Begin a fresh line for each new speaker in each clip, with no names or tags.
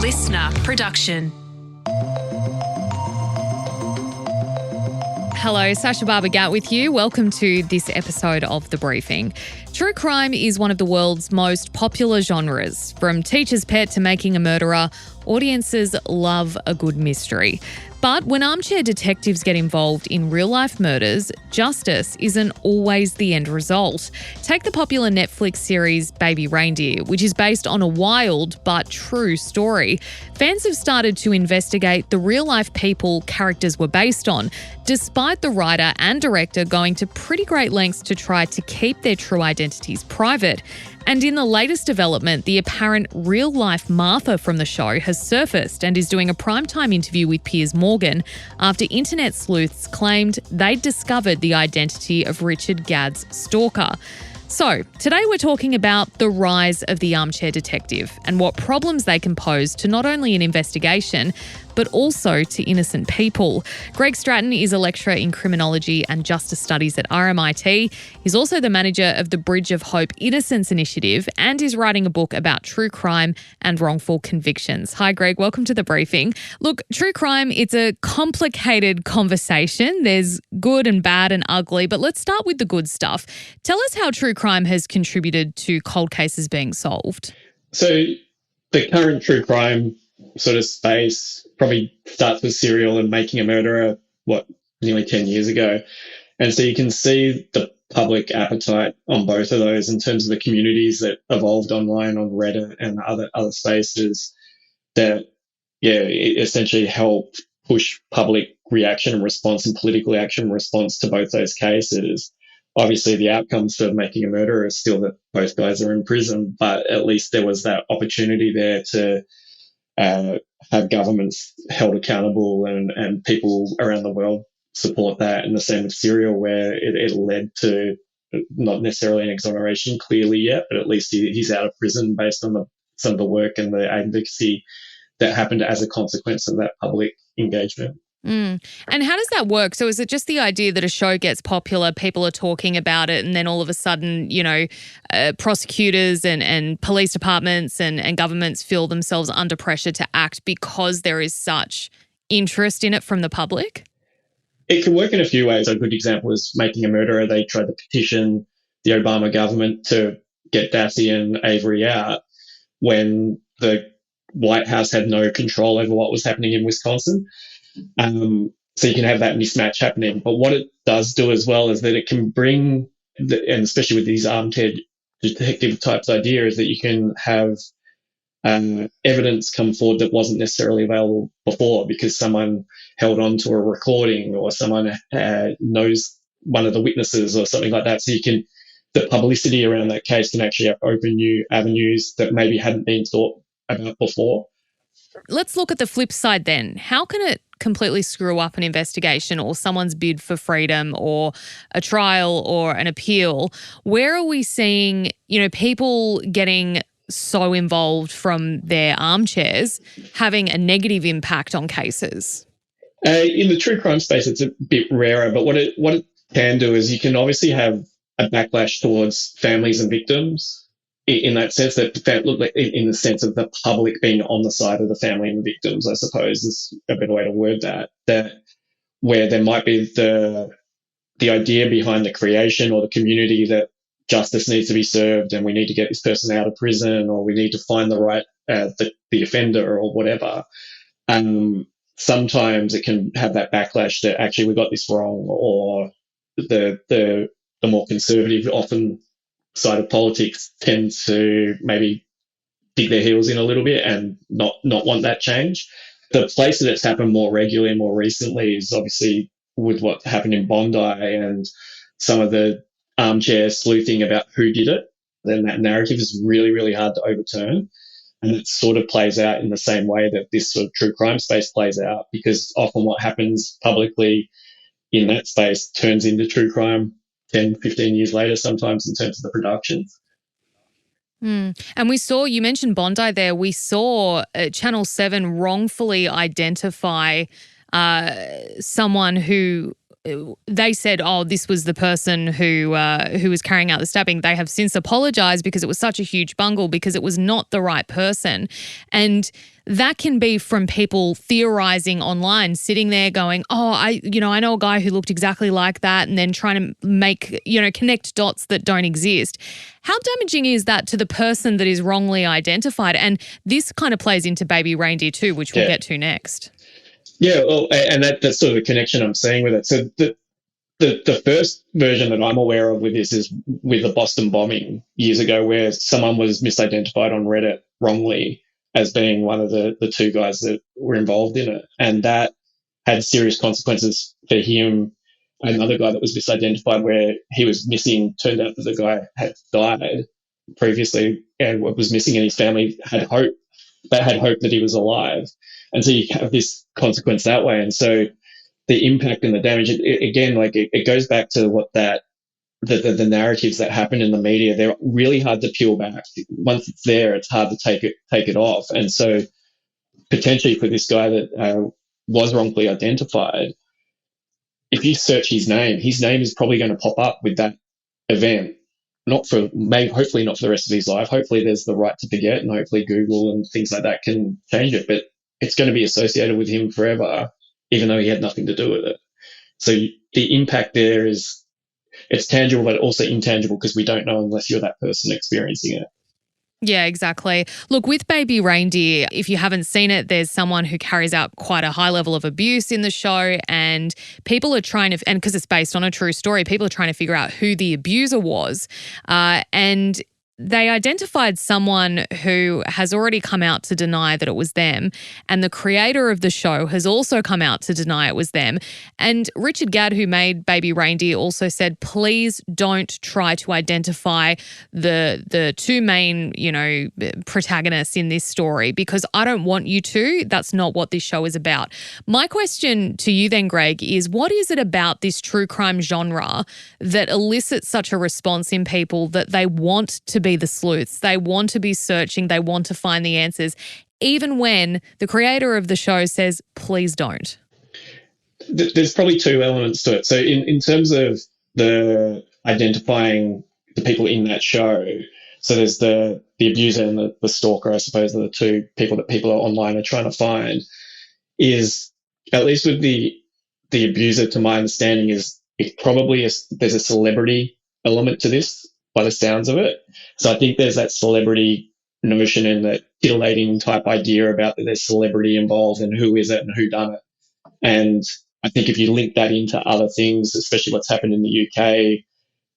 listener production.
Hello, Sacha Barbour Gatt with you. Welcome to this episode of The Briefing. True crime is one of the world's most popular genres. From Teacher's Pet to Making a Murderer, audiences love a good mystery. But when armchair detectives get involved in real-life murders, justice isn't always the end result. Take the popular Netflix series Baby Reindeer, which is based on a wild but true story. Fans have started to investigate the real-life people characters were based on, despite the writer and director going to pretty great lengths to try to keep their true identities private. And in the latest development, the apparent real-life Martha from the show has surfaced and is doing a primetime interview with Piers Morgan after internet sleuths claimed they'd discovered the identity of Richard Gadd's stalker. So, today we're talking about the rise of the armchair detective and what problems they can pose to not only an investigation, but also to innocent people. Greg Stratton is a lecturer in criminology and justice studies at RMIT. He's also the manager of the Bridge of Hope Innocence Initiative and is writing a book about true crime and wrongful convictions. Hi, Greg. Welcome to The Briefing. Look, true crime, it's a complicated conversation. There's good and bad and ugly, but let's start with the good stuff. Tell us how true crime has contributed to cold cases being solved.
So the current true crime sort of space probably starts with Serial and Making a Murderer, nearly 10 years ago. And so you can see the public appetite on both of those in terms of the communities that evolved online on Reddit and other spaces that, essentially help push public reaction and response and political action response to both those cases. Obviously, the outcomes for Making a Murderer are still that both guys are in prison, but at least there was that opportunity there to have governments held accountable and people around the world support that. And the same with Serial, where it led to not necessarily an exoneration clearly yet, but at least he's out of prison based on some of the work and the advocacy that happened as a consequence of that public engagement.
And how does that work? So is it just the idea that a show gets popular, people are talking about it, and then all of a sudden, prosecutors and police departments and governments feel themselves under pressure to act because there is such interest in it from the public?
It can work in a few ways. A good example is Making a Murderer. They tried to petition the Obama government to get Dassey and Avery out when the White House had no control over what was happening in Wisconsin. So you can have that mismatch happening. But what it does do as well is that it can bring, and especially with these armchair detective types ideas, that you can have evidence come forward that wasn't necessarily available before because someone held on to a recording or someone knows one of the witnesses or something like that. So the publicity around that case can actually open new avenues that maybe hadn't been thought about before.
Let's look at the flip side then. How can it completely screw up an investigation or someone's bid for freedom or a trial or an appeal? Where are we seeing, people getting so involved from their armchairs having a negative impact on cases?
In the true crime space, it's a bit rarer, but what it can do is you can obviously have a backlash towards families and victims. In that sense, in the sense of the public being on the side of the family and the victims, I suppose is a better way to word that where there might be the idea behind the creation or the community that justice needs to be served and we need to get this person out of prison or we need to find the right, the offender or whatever. Sometimes it can have that backlash that actually we got this wrong, or the more conservative, often side of politics tends to maybe dig their heels in a little bit and not want that change. The place that it's happened more regularly and more recently is obviously with what happened in Bondi and some of the armchair sleuthing about who did it. Then that narrative is really, really hard to overturn. And it sort of plays out in the same way that this sort of true crime space plays out, because often what happens publicly in that space turns into true crime 10, 15 years later, sometimes in terms of the production.
And we saw, you mentioned Bondi there, we saw Channel 7 wrongfully identify someone who they said, oh, this was the person who was carrying out the stabbing. They have since apologized because it was such a huge bungle, because it was not the right person. And that can be from people theorizing online, sitting there going, oh, I know a guy who looked exactly like that, and then trying to make, connect dots that don't exist. How damaging is that to the person that is wrongly identified? And this kind of plays into Baby Reindeer too, which we'll get to next.
Yeah, well, and that's sort of the connection I'm seeing with it. So the first version that I'm aware of with this is with the Boston bombing years ago, where someone was misidentified on Reddit wrongly as being one of the two guys that were involved in it. And that had serious consequences for him. Another guy that was misidentified, where he was missing, turned out that the guy had died previously and was missing, and his family had hope. They had hope that he was alive. And so you have this consequence that way. And so the impact and the damage, it goes back to what the narratives that happen in the media, they're really hard to peel back. Once it's there, it's hard to take it off. And so potentially for this guy that was wrongfully identified, if you search his name is probably going to pop up with that event. Hopefully not for the rest of his life. Hopefully there's the right to forget, and hopefully Google and things like that can change it. But it's going to be associated with him forever, even though he had nothing to do with it. So the impact there is, it's tangible, but also intangible, because we don't know unless you're that person experiencing it.
Yeah, exactly. Look, with Baby Reindeer, if you haven't seen it, there's someone who carries out quite a high level of abuse in the show, and people are trying to, and because it's based on a true story, people are trying to figure out who the abuser was. And they identified someone who has already come out to deny that it was them, and the creator of the show has also come out to deny it was them. And Richard Gatt, who made Baby Reindeer, also said, please don't try to identify the two main, protagonists in this story, because I don't want you to. That's not what this show is about. My question to you then, Greg, is what is it about this true crime genre that elicits such a response in people that they want to be the sleuths? They want to be searching. They want to find the answers, even when the creator of the show says, please don't.
There's probably two elements to it. So in terms of the identifying the people in that show, so there's the abuser and the stalker, I suppose, are the two people that people online are trying to find. Is, at least with the abuser, to my understanding, is it probably there's a celebrity element to this, by the sounds of it. So I think there's that celebrity notion and that titillating type idea about that there's celebrity involved and who is it and who done it. And I think if you link that into other things, especially what's happened in the UK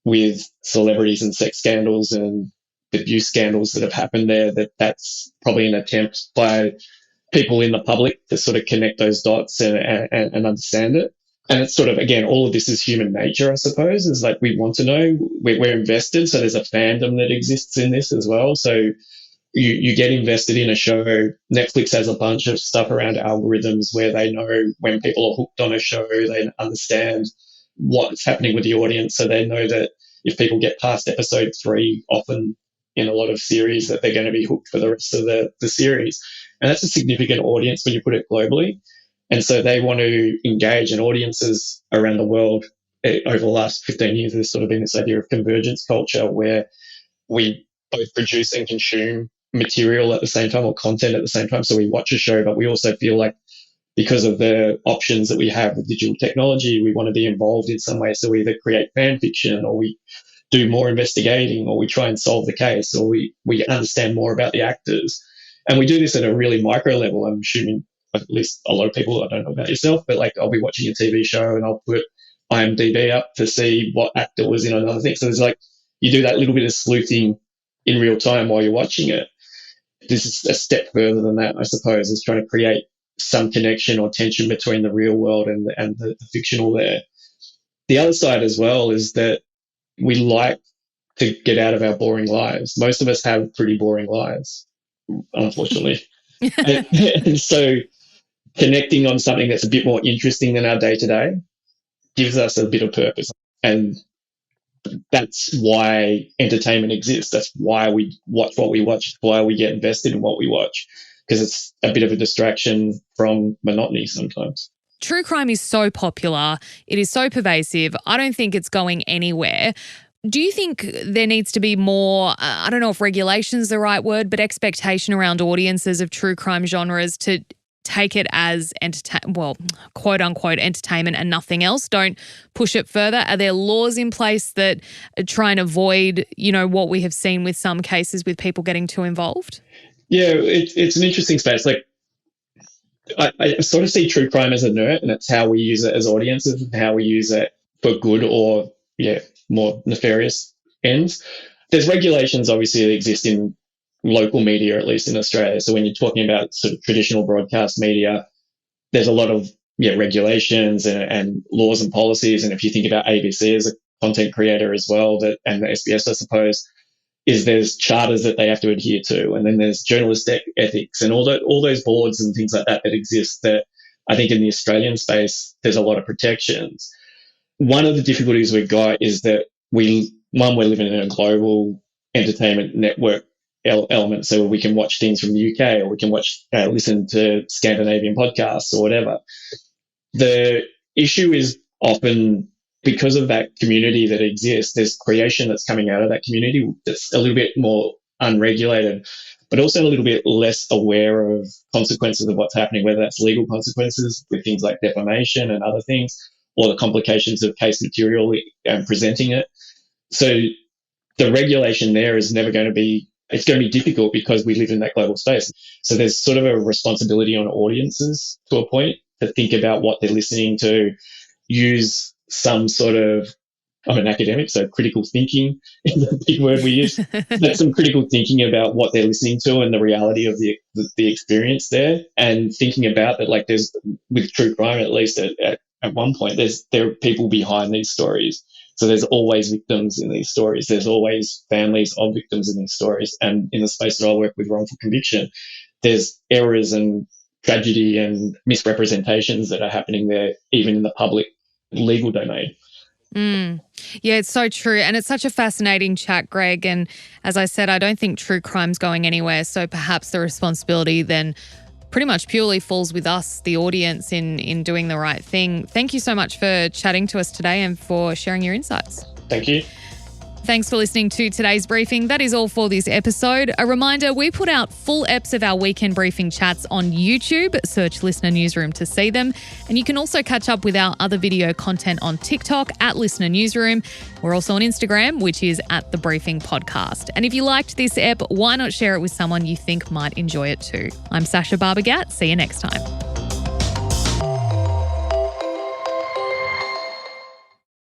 with celebrities and sex scandals and abuse scandals that have happened there, that's probably an attempt by people in the public to sort of connect those dots and understand it. And it's sort of, again, all of this is human nature, I suppose, is like we want to know, we're invested. So there's a fandom that exists in this as well. So you get invested in a show. Netflix has a bunch of stuff around algorithms where they know when people are hooked on a show, they understand what's happening with the audience. So they know that if people get past episode 3, often in a lot of series, that they're going to be hooked for the rest of the series. And that's a significant audience when you put it globally. And so they want to engage, and audiences around the world over the last 15 years, there's sort of been this idea of convergence culture where we both produce and consume material at the same time, or content at the same time. So we watch a show, but we also feel like because of the options that we have with digital technology, we want to be involved in some way. So we either create fan fiction, or we do more investigating, or we try and solve the case, or we understand more about the actors. And we do this at a really micro level. I'm assuming at least a lot of people, I don't know about yourself, but like I'll be watching a TV show and I'll put IMDb up to see what actor was in another thing. So there's like, you do that little bit of sleuthing in real time while you're watching it. This is a step further than that, I suppose, is trying to create some connection or tension between the real world and the fictional there. The other side as well is that we like to get out of our boring lives. Most of us have pretty boring lives, unfortunately. and so connecting on something that's a bit more interesting than our day-to-day gives us a bit of purpose. And that's why entertainment exists. That's why we watch what we watch. It's why we get invested in what we watch, because it's a bit of a distraction from monotony sometimes.
True crime is so popular. It is so pervasive. I don't think it's going anywhere. Do you think there needs to be more, I don't know if regulation's the right word, but expectation around audiences of true crime genres to take it as quote unquote entertainment and nothing else? Don't push it further. Are there laws in place that try and avoid, what we have seen with some cases with people getting too involved?
Yeah, it's an interesting space. Like, I sort of see true crime as a inert, and it's how we use it as audiences and how we use it for good or, more nefarious ends. There's regulations, obviously, that exist in local media, at least in Australia. So when you're talking about sort of traditional broadcast media, there's a lot of regulations and laws and policies. And if you think about ABC as a content creator as well, and the SBS, I suppose, there's charters that they have to adhere to, and then there's journalistic ethics and all those boards and things like that exist. That I think in the Australian space, there's a lot of protections. One of the difficulties we've got is that we're living in a global entertainment network element, so we can watch things from the UK, or we can listen to Scandinavian podcasts or whatever. The issue is often, because of that community that exists, there's creation that's coming out of that community that's a little bit more unregulated, but also a little bit less aware of consequences of what's happening, whether that's legal consequences with things like defamation and other things, or the complications of case material and presenting it. So the regulation there is never going to be, it's going to be difficult because we live in that global space. So there's sort of a responsibility on audiences to a point to think about what they're listening to, use some sort of, I'm an academic, so critical thinking is a big word we use. But some critical thinking about what they're listening to and the reality of the experience there, and thinking about that, like, there's, with true crime, at least at one point, there are people behind these stories. So there's always victims in these stories. There's always families of victims in these stories. And in the space that I work with, wrongful conviction, there's errors and tragedy and misrepresentations that are happening there, even in the public legal domain.
Yeah, it's so true. And it's such a fascinating chat, Greg. And as I said, I don't think true crime's going anywhere. So perhaps the responsibility then pretty much purely falls with us, the audience, in doing the right thing. Thank you so much for chatting to us today and for sharing your insights.
Thank you.
Thanks for listening to today's briefing. That is all for this episode. A reminder, we put out full eps of our weekend briefing chats on YouTube. Search Listener Newsroom to see them. And you can also catch up with our other video content on TikTok at Listener Newsroom. We're also on Instagram, which is at The Briefing Podcast. And if you liked this ep, why not share it with someone you think might enjoy it too? I'm Sacha Barbour Gatt. See you next time.